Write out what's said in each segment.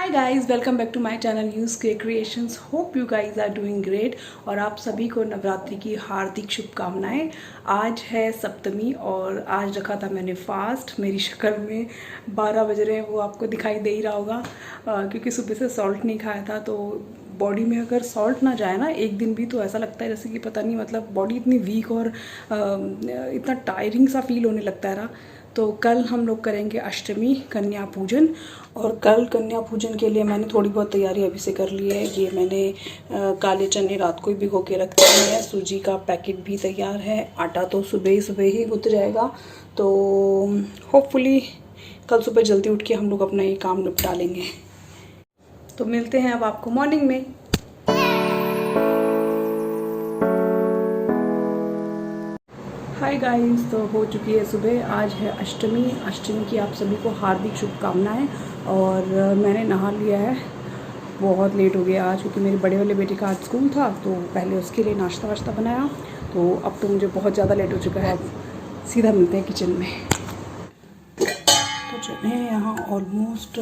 Hi guys, welcome back to my channel यूज़ के creations. Hope you guys are doing great और आप सभी को नवरात्रि की हार्दिक शुभकामनाएं। आज है सप्तमी और आज रखा था मैंने फास्ट। मेरी शक्ल में 12 बज रहे हैं, वो आपको दिखाई दे ही रहा होगा क्योंकि सुबह से सॉल्ट नहीं खाया था। तो बॉडी में अगर सॉल्ट ना जाए ना एक दिन भी, तो ऐसा लगता है जैसे कि पता नहीं, मतलब बॉडी इतनी वीक और इतना टायरिंग सा फील होने लगता है ना। तो कल हम लोग करेंगे अष्टमी कन्या पूजन और कल कन्या पूजन के लिए मैंने थोड़ी बहुत तैयारी अभी से कर ली है। ये मैंने काले चने रात को ही भिगो के रखे हैं। सूजी का पैकेट भी तैयार है। आटा तो सुबह ही गुथ जाएगा। तो होपफुली कल सुबह जल्दी उठ के हम लोग अपना ये काम निपटा लेंगे। तो मिलते हैं अब आपको मॉर्निंग में। हाय गाइस, तो हो चुकी है सुबह। आज है अष्टमी। अष्टमी की आप सभी को हार्दिक शुभकामनाएं। और मैंने नहा लिया है। बहुत लेट हो गया आज क्योंकि मेरे बड़े वाले बेटे का आज स्कूल था, तो पहले उसके लिए नाश्ता वाश्ता बनाया। तो अब तो मुझे बहुत ज़्यादा लेट हो चुका है। अब सीधा मिलते हैं किचन में। तो चले यहाँ ऑलमोस्ट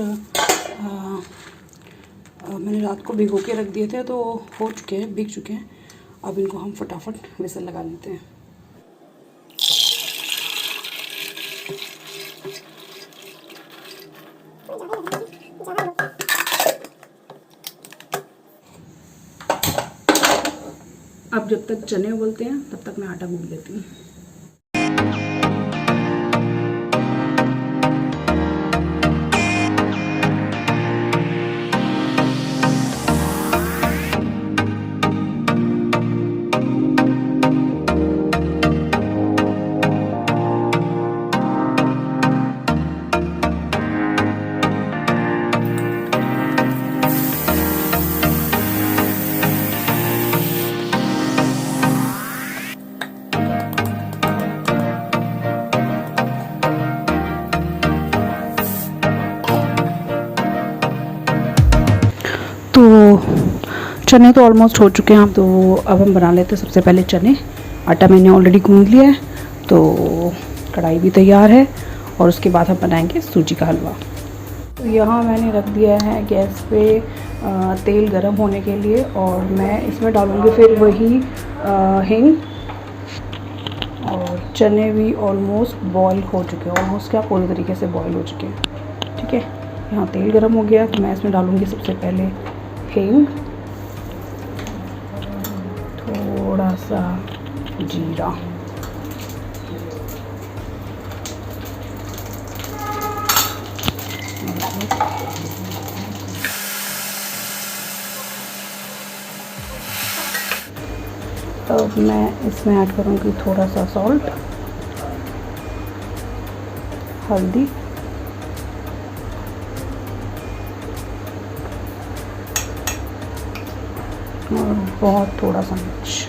मैंने रात को भिगो के रख दिए थे, तो हो चुके हैं, भीग चुके हैं। अब इनको हम फटाफट विसल लगा लेते हैं। अब जब तक चने उबलते हैं तब तक मैं आटा गूंथ लेती हूँ। तो चने तो ऑलमोस्ट हो चुके हैं। तो अब हम बना लेते हैं सबसे पहले चने। आटा मैंने ऑलरेडी गूंथ लिया है, तो कढ़ाई भी तैयार है और उसके बाद हम बनाएंगे सूजी का हलवा। तो यहाँ मैंने रख दिया है गैस पे तेल गरम होने के लिए और मैं इसमें डालूँगी फिर वही हींग। और चने भी ऑलमोस्ट बॉईल हो चुके हैं, ऑलमोस्ट क्या पूरी तरीके से बॉईल हो चुके हैं। ठीक है, यहाँ तेल गरम हो गया तो मैं इसमें डालूँगी सबसे पहले हींग, थोड़ा सा जीरा, अब मैं इसमें ऐड करूँगी थोड़ा सा सॉल्ट, हल्दी, और बहुत थोड़ा सा मिर्च।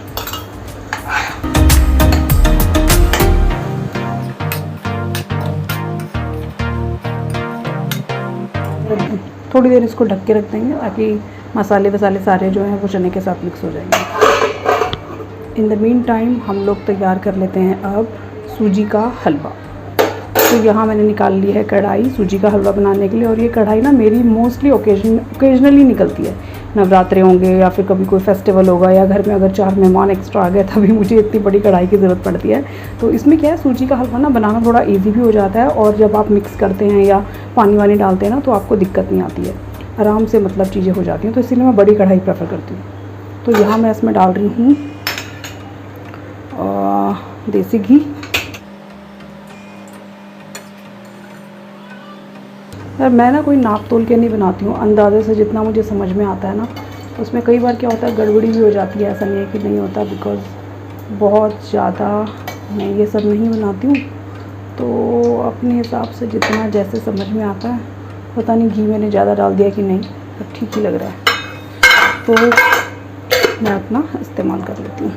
थोड़ी देर इसको ढक के रख देंगे ताकि मसाले वसाले सारे जो हैं वो चने के साथ मिक्स हो जाएंगे। इन द मीन टाइम हम लोग तैयार कर लेते हैं अब सूजी का हलवा। तो यहाँ मैंने निकाल ली है कढ़ाई सूजी का हलवा बनाने के लिए। और ये कढ़ाई ना मेरी मोस्टली ओकेजनली निकलती है। नवरात्रे होंगे या फिर कभी कोई फेस्टिवल होगा या घर में अगर 4 मेहमान एक्स्ट्रा आ गए तभी मुझे इतनी बड़ी कढ़ाई की ज़रूरत पड़ती है। तो इसमें क्या है, सूजी का हलवा ना बनाना थोड़ा ईजी भी हो जाता है और जब आप मिक्स करते हैं या पानी वानी डालते हैं ना तो आपको दिक्कत नहीं आती है, आराम से मतलब चीज़ें हो जाती हैं। तो इसीलिए मैं बड़ी कढ़ाई प्रेफर करती हूँ। तो यहाँ मैं इसमें डाल रही हूँ देसी घी। यार मैं ना कोई नाप तोल के नहीं बनाती हूँ, अंदाज़े से जितना मुझे समझ में आता है ना। उसमें कई बार क्या होता है, गड़बड़ी भी हो जाती है। ऐसा नहीं है कि नहीं होता, बिकॉज़ बहुत ज़्यादा मैं ये सब नहीं बनाती हूँ। तो अपने हिसाब से जितना जैसे समझ में आता है, पता नहीं घी मैंने ज़्यादा डाल दिया कि नहीं, पर ठीक ही लग रहा है तो मैं अपना इस्तेमाल कर लेती हूँ।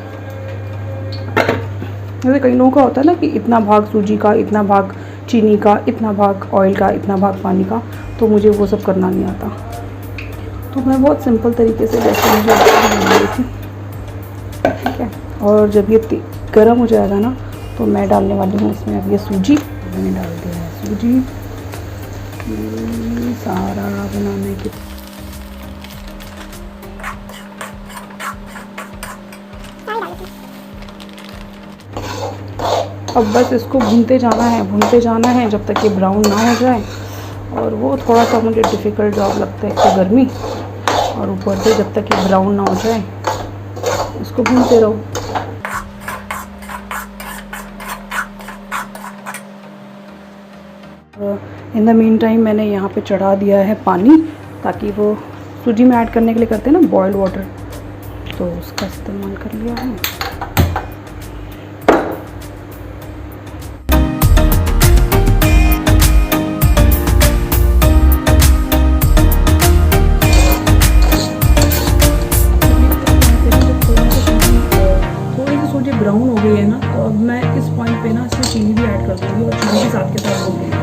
जैसे कई लोगों का होता है ना कि इतना भाग सूजी का, इतना भाग चीनी का, इतना भाग ऑयल का, इतना भाग पानी का, तो मुझे वो सब करना नहीं आता। तो मैं बहुत सिंपल तरीके से जैसे मुझे बना रही थी। ठीक है, और जब ये गर्म हो जाएगा ना तो मैं डालने वाली हूँ इसमें अब ये सूजी। मैंने डाल दिया है सूजी। सारा बनाने के अब बस इसको भूनते जाना है जब तक ये ब्राउन ना हो जाए। और वो थोड़ा सा मुझे डिफ़िकल्ट जॉब लगता है, एक तो गर्मी और ऊपर से जब तक ये ब्राउन ना हो जाए इसको भूनते रहो। इन द मीन टाइम मैंने यहाँ पे चढ़ा दिया है पानी, ताकि वो सूजी में ऐड करने के लिए करते हैं ना बॉइल्ड वाटर, तो उसका इस्तेमाल कर लिया है। ब्राउन हो गई है ना, तो अब मैं इस पॉइंट पे ना इसमें चीनी भी ऐड कर दूँगी और चीनी के साथ के साथ होगी।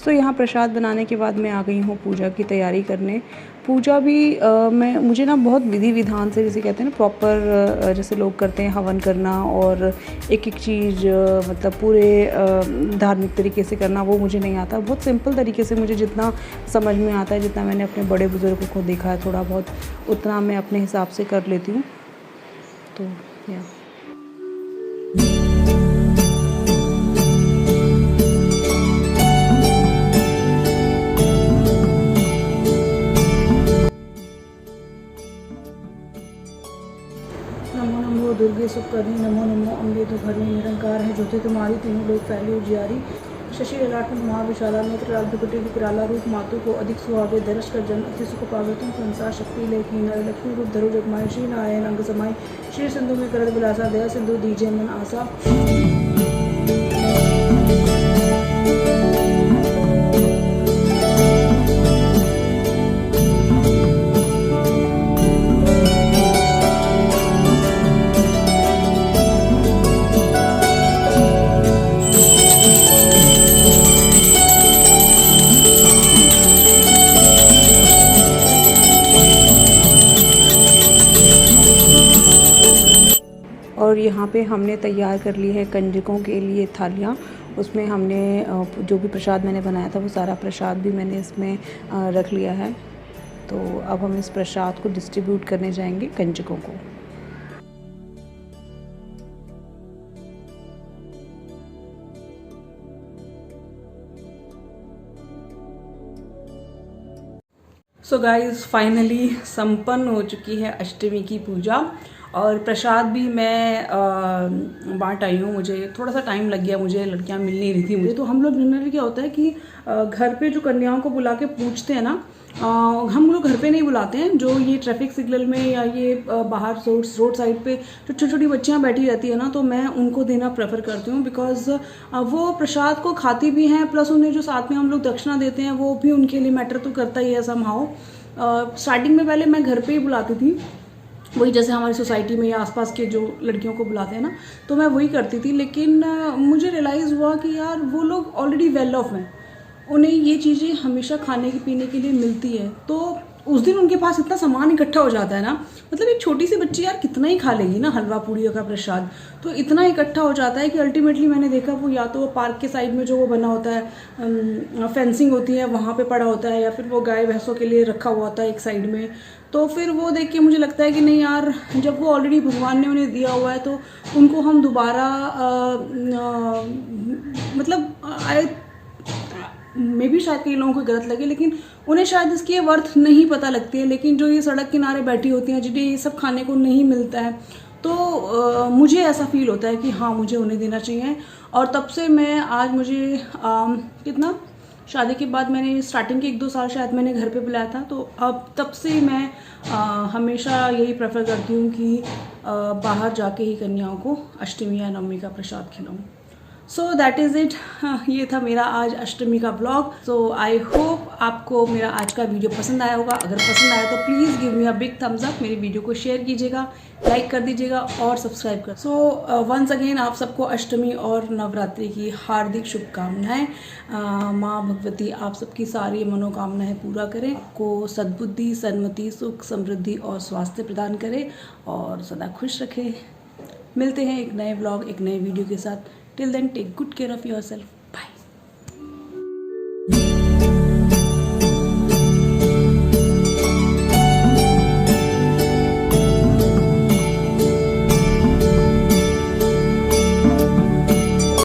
सो यहाँ प्रसाद बनाने के बाद मैं आ गई हूँ पूजा की तैयारी करने। पूजा भी मुझे ना बहुत विधि विधान से, जैसे कहते हैं ना प्रॉपर, जैसे लोग करते हैं हवन करना और एक एक चीज़ मतलब पूरे धार्मिक तरीके से करना, वो मुझे नहीं आता। बहुत सिंपल तरीके से मुझे जितना समझ में आता है, जितना मैंने अपने बड़े बुज़ुर्गों को देखा है थोड़ा बहुत, उतना मैं अपने हिसाब से कर लेती हूँ। तो या नमो नमो दुर्गे सुखकर्णी, नमो नमो अम्बे दुर्धर्णी, निरंकार है ज्योति तुम्हारी, तीनों लोग फैली उजियारी। शशि ललाट में महाविशाला, नेत्र लाल भुकुटी विकराला, रूप मातु को अधिक सुहावे, दरस कर जन अति सुख पावे। तुम संसार शक्ति लेखी, नर लक्ष्मी रूप धरो जगमाए, श्री नारायण अंग समाई, श्री सिंधु में करद बिलासा, दया सिंधु दीजे मन आशा। और यहाँ पे हमने तैयार कर ली है कंजकों के लिए थालियाँ। उसमें हमने जो भी प्रसाद मैंने बनाया था वो सारा प्रसाद भी मैंने इसमें रख लिया है। तो अब हम इस प्रसाद को डिस्ट्रीब्यूट करने जाएंगे कंजकों को। सो गाइज़ फाइनली संपन्न हो चुकी है अष्टमी की पूजा। और प्रसाद भी मैं बांट आई हूँ। मुझे थोड़ा सा टाइम लग गया, मुझे लड़कियाँ मिल नहीं रही थी मुझे। तो हम लोग जनरली क्या होता है कि घर पे जो कन्याओं को बुला के पूछते हैं ना, हम लोग घर पे नहीं बुलाते हैं। जो ये ट्रैफिक सिग्नल में या ये बाहर रोड साइड पे जो छोटी छोटी बच्चियाँ बैठी रहती है ना, तो मैं उनको देना प्रेफर करती हूँ। बिकॉज वो प्रसाद को खाती भी हैं, प्लस उन्हें जो साथ में हम लोग दक्षिणा देते हैं वो भी उनके लिए मैटर तो करता ही है समहाउ। स्टार्टिंग में पहले मैं घर पे ही बुलाती थी, वही जैसे हमारी सोसाइटी में या आसपास के जो लड़कियों को बुलाते हैं ना, तो मैं वही करती थी। लेकिन मुझे रियलाइज़ हुआ कि यार वो लोग ऑलरेडी वेल ऑफ हैं, उन्हें ये चीज़ें हमेशा खाने की पीने के लिए मिलती है। तो उस दिन उनके पास इतना सामान इकट्ठा हो जाता है ना, मतलब एक छोटी सी बच्ची यार कितना ही खा लेगी ना हलवा पूड़ी का प्रसाद। तो इतना इकट्ठा हो जाता है कि अल्टीमेटली मैंने देखा वो या तो पार्क के साइड में जो वो बना होता है, फेंसिंग होती है, वहाँ पे पड़ा होता है, या फिर वो गाय भैंसों के लिए रखा हुआ होता है एक साइड में। तो फिर वो देख के मुझे लगता है कि नहीं यार, जब वो ऑलरेडी भगवान ने उन्हें दिया हुआ है तो उनको हम दोबारा मतलब मे भी शायद कई लोगों को गलत लगे, लेकिन उन्हें शायद इसकी वर्थ नहीं पता लगती है। लेकिन जो ये सड़क किनारे बैठी होती हैं, जिन्हें ये सब खाने को नहीं मिलता है, तो मुझे ऐसा फील होता है कि हाँ मुझे उन्हें देना चाहिए। और तब से मैं आज मुझे कितना शादी के बाद मैंने स्टार्टिंग के 1-2 साल शायद मैंने घर पे बुलाया था, तो अब तब से मैं हमेशा यही प्रेफर करती हूँ कि बाहर जाके ही कन्याओं को अष्टमी या नवमी का प्रसाद खिलाऊँ। So that is it. ये था मेरा आज अष्टमी का ब्लॉग। सो आई होप आपको मेरा आज का वीडियो पसंद आया होगा। अगर पसंद आया तो please give me a big thumbs up, मेरी वीडियो को शेयर कीजिएगा, लाइक कर दीजिएगा और सब्सक्राइब कर। सो वंस अगेन आप सबको अष्टमी और नवरात्रि की हार्दिक शुभकामनाएं। माँ भगवती आप सबकी सारी मनोकामनाएं पूरा करें, आपको सद्बुद्धि, सन्मति, सुख, समृद्धि और स्वास्थ्य प्रदान करे और सदा खुश रखे। मिलते हैं एक नए ब्लॉग, एक नए वीडियो के साथ। Till then, take good care of yourself.